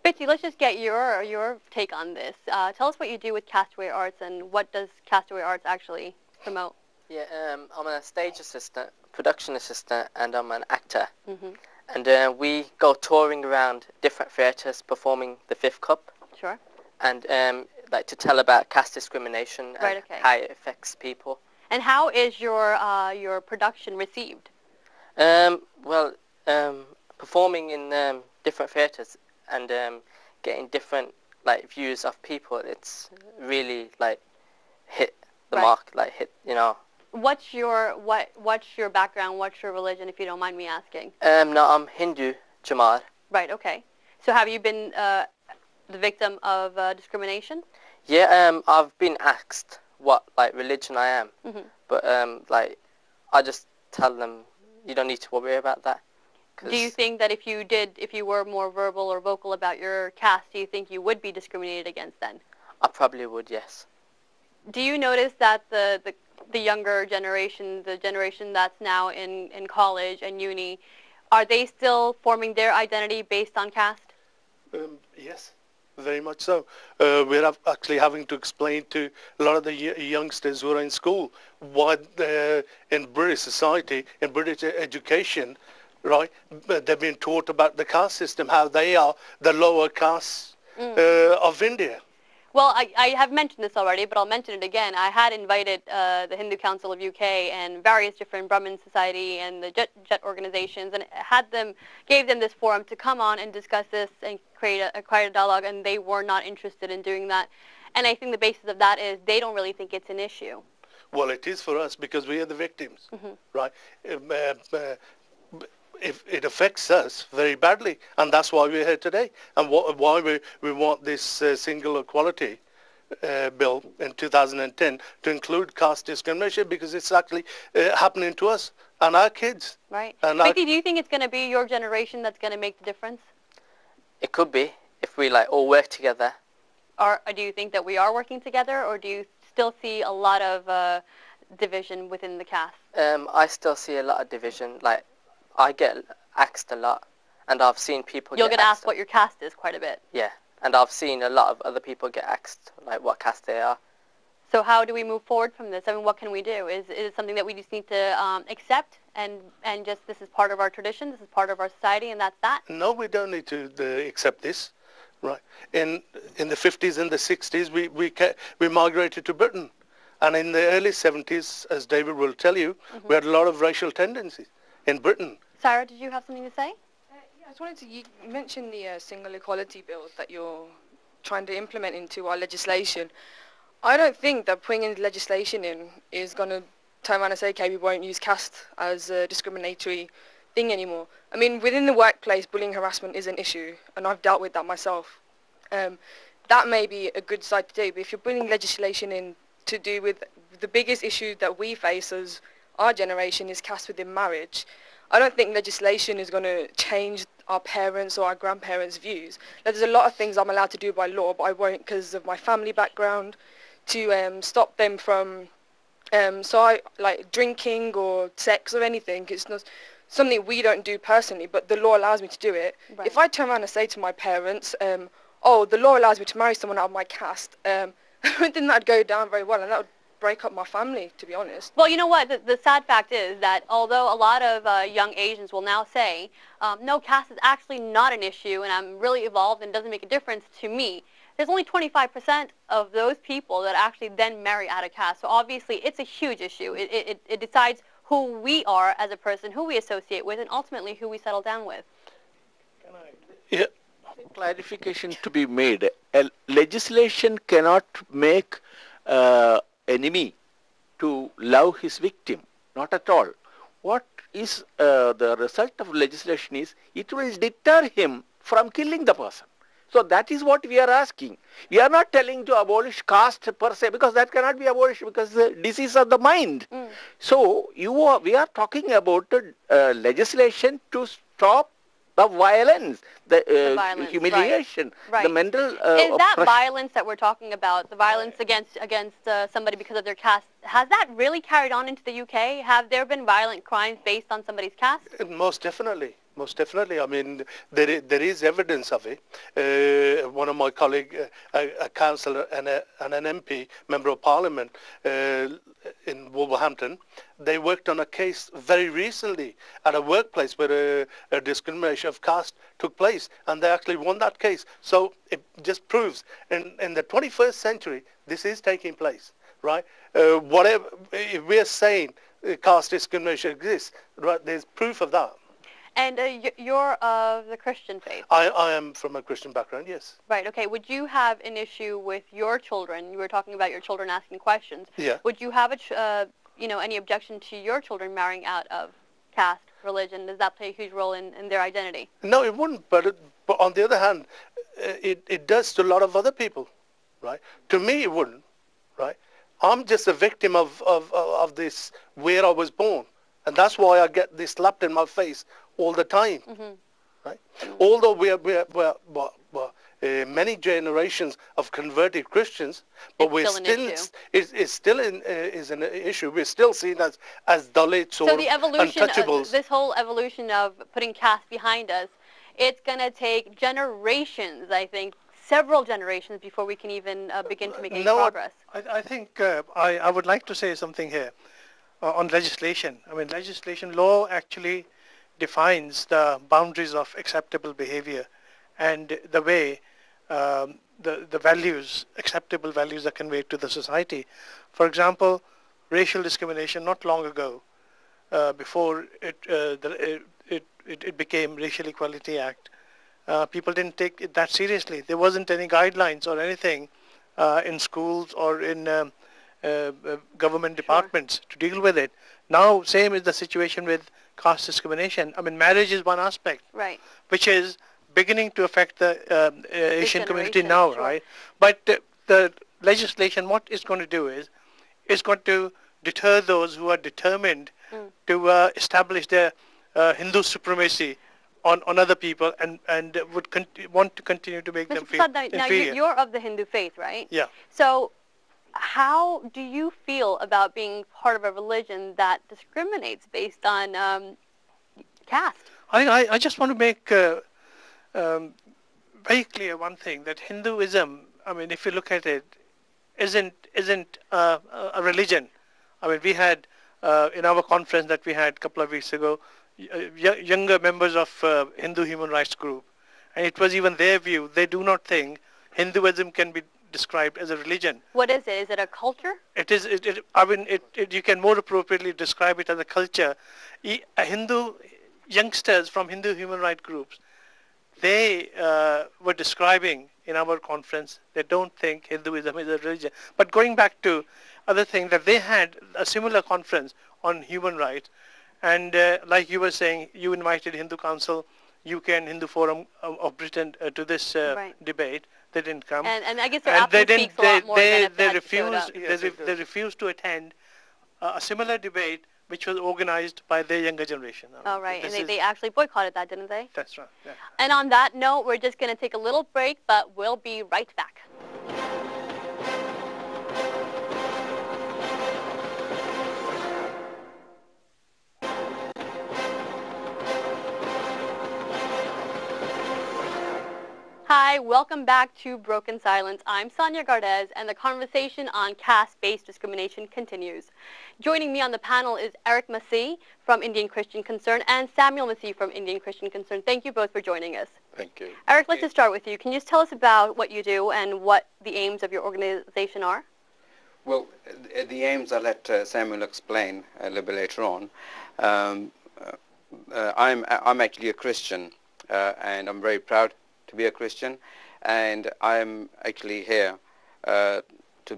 Bitsy, let's just get your take on this. Tell us what you do with Castaway Arts and what does Castaway Arts actually promote? Yeah, I'm a stage assistant, production assistant, and I'm an actor. Mm-hmm. And we go touring around different theatres performing the Fifth Cup. Sure. And like to tell about caste discrimination and how it affects people. And how is your production received? Well, performing in different theatres and getting different like views of people, it's really like hit the mark, like hit, you know. What's your background? What's your religion, if you don't mind me asking? No, I'm Hindu, Jamar. Right. Okay. So have you been the victim of discrimination? Yeah. I've been asked what like religion I am, but like I just tell them you don't need to worry about that. Do you think that if you were more verbal or vocal about your caste, do you think you would be discriminated against then? I probably would, yes. Do you notice that the younger generation, the generation that's now in college and uni, are they still forming their identity based on caste? Yes, very much so. We're actually having to explain to a lot of the youngsters who are in school what in British society, in British education, right, they've been taught about the caste system, how they are the lower caste of India. Well, I have mentioned this already, but I'll mention it again. I had invited the Hindu Council of UK and various different Brahmin Society and the Jet organizations, and gave them this forum to come on and discuss this and create a dialogue, and they were not interested in doing that. And I think the basis of that is they don't really think it's an issue. Well, it is for us because we are the victims, right? It affects us very badly, and that's why we're here today, and why we want this single equality bill in 2010 to include caste discrimination, because it's actually happening to us and our kids. Right. Vicky, do you think it's going to be your generation that's going to make the difference? It could be, if we like all work together. Or do you think that we are working together, or do you still see a lot of division within the caste? I still see a lot of division. Like, I get asked a lot, and I've seen people You'll get asked what your caste is quite a bit. Yeah, and I've seen a lot of other people get asked, like, what caste they are. So how do we move forward from this? I mean, what can we do? Is it something that we just need to accept and just this is part of our tradition, this is part of our society, and that's that? No, we don't need to accept this. Right. In the 50s and the 60s, we migrated to Britain. And in the early 70s, as David will tell you, we had a lot of racial tendencies in Britain. Sarah, did you have something to say? Yeah, I just wanted to mention the single equality bill that you're trying to implement into our legislation. I don't think that putting in legislation in is going to turn around and say, okay, we won't use caste as a discriminatory thing anymore. I mean, within the workplace, bullying harassment is an issue, and I've dealt with that myself. That may be a good side to do, but if you're putting legislation in to do with the biggest issue that we face as our generation is caste within marriage, I don't think legislation is going to change our parents' or our grandparents' views. There's a lot of things I'm allowed to do by law, but I won't because of my family background, to stop them from like drinking or sex or anything. It's not something we don't do personally, but the law allows me to do it. Right. If I turn around and say to my parents, oh, the law allows me to marry someone out of my caste, I don't think that'd go down very well, and that would break up my family, to be honest. Well, you know what? The sad fact is that although a lot of young Asians will now say, no, caste is actually not an issue, and I'm really evolved and it doesn't make a difference to me, there's only 25% of those people that actually then marry out of caste. So obviously it's a huge issue. It decides who we are as a person, who we associate with, and ultimately who we settle down with. Yeah. Clarification to be made. Legislation cannot make enemy to love his victim. Not at all. What is the result of legislation is it will deter him from killing the person. So that is what we are asking. We are not telling to abolish caste per se, because that cannot be abolished because the disease of the mind. So we are talking about legislation to stop the violence, the violence, humiliation, right. The mental is that violence that we're talking about, the violence against somebody because of their caste, has that really carried on into the UK? Have there been violent crimes based on somebody's caste? Most definitely. most definitely. I mean, there is evidence of it. One of my colleagues, a councillor and an MP, member of Parliament in Wolverhampton, they worked on a case very recently at a workplace where a discrimination of caste took place, and they actually won that case. So it just proves in the 21st century this is taking place, right? Whatever, if we're saying caste discrimination exists, right, there's proof of that. And you're of the Christian faith. I am from a Christian background, yes. Right, okay. Would you have an issue with your children? You were talking about your children asking questions. Yeah. Would you have any objection to your children marrying out of caste, religion? Does that play a huge role in their identity? No, it wouldn't. But on the other hand, it does to a lot of other people, right? To me, it wouldn't, right? I'm just a victim of this where I was born. And that's why I get this slapped in my face all the time, right? Although we're many generations of converted Christians, but it's still an issue. We're still seen as Dalits or so the evolution untouchables. This whole evolution of putting caste behind us, it's going to take generations, I think, several generations before we can even begin to make any progress. I think I would like to say something here on legislation. I mean, legislation law actually defines the boundaries of acceptable behavior and the way the values, acceptable values, are conveyed to the society. For example, racial discrimination not long ago, before it became Racial Equality Act, people didn't take it that seriously. There wasn't any guidelines or anything in schools or in government departments to deal with it. Now, same is the situation with caste discrimination. I mean, marriage is one aspect, right, which is beginning to affect the Asian community now, sure, right? But the legislation, what it's going to do is going to deter those who are determined to establish their Hindu supremacy on other people and would want to continue to make them feel inferior. Now, you're of the Hindu faith, right? Yeah. So how do you feel about being part of a religion that discriminates based on caste? I just want to make very clear one thing, that Hinduism, I mean, if you look at it, isn't a religion. I mean, we had in our conference that we had a couple of weeks ago, younger members of Hindu human rights group, and it was even their view. They do not think Hinduism can be described as a religion. What is it? Is it a culture? It is. I mean, you can more appropriately describe it as a culture. Hindu youngsters from Hindu human rights groups, they were describing in our conference, they don't think Hinduism is a religion. But going back to other thing, that they had a similar conference on human rights, and like you were saying, you invited Hindu Council, UK and Hindu Forum of Britain to this debate. They didn't come. And I guess their absence speaks a lot more than if they had showed up. They refused to attend a similar debate which was organized by their younger generation. Oh, right. And they actually boycotted that, didn't they? That's right. Yeah. And on that note, we're just going to take a little break, but we'll be right back. Hi, welcome back to Broken Silence. I'm Sanyya Gardez, and the conversation on caste-based discrimination continues. Joining me on the panel is Eric Masih from Indian Christian Concern and Samuel Masih from Indian Christian Concern. Thank you both for joining us. Thank you. Eric, let's just start with you. Can you just tell us about what you do and what the aims of your organization are? Well, the aims I'll let Samuel explain a little bit later on. I'm actually a Christian, and I'm very proud to be a Christian, and I'm actually here to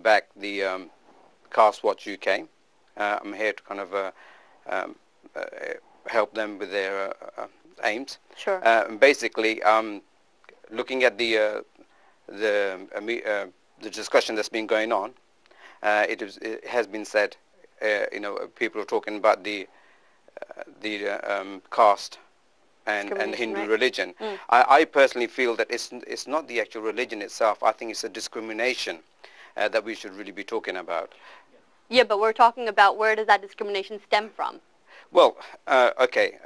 back the Caste Watch UK. I'm here to kind of help them with their aims. Sure. Basically, looking at the discussion that's been going on, it has been said, people are talking about the caste and Hindu religion. I personally feel that it's not the actual religion itself. I think it's a discrimination that we should really be talking about. Yeah, but we're talking about where does that discrimination stem from? Well, okay.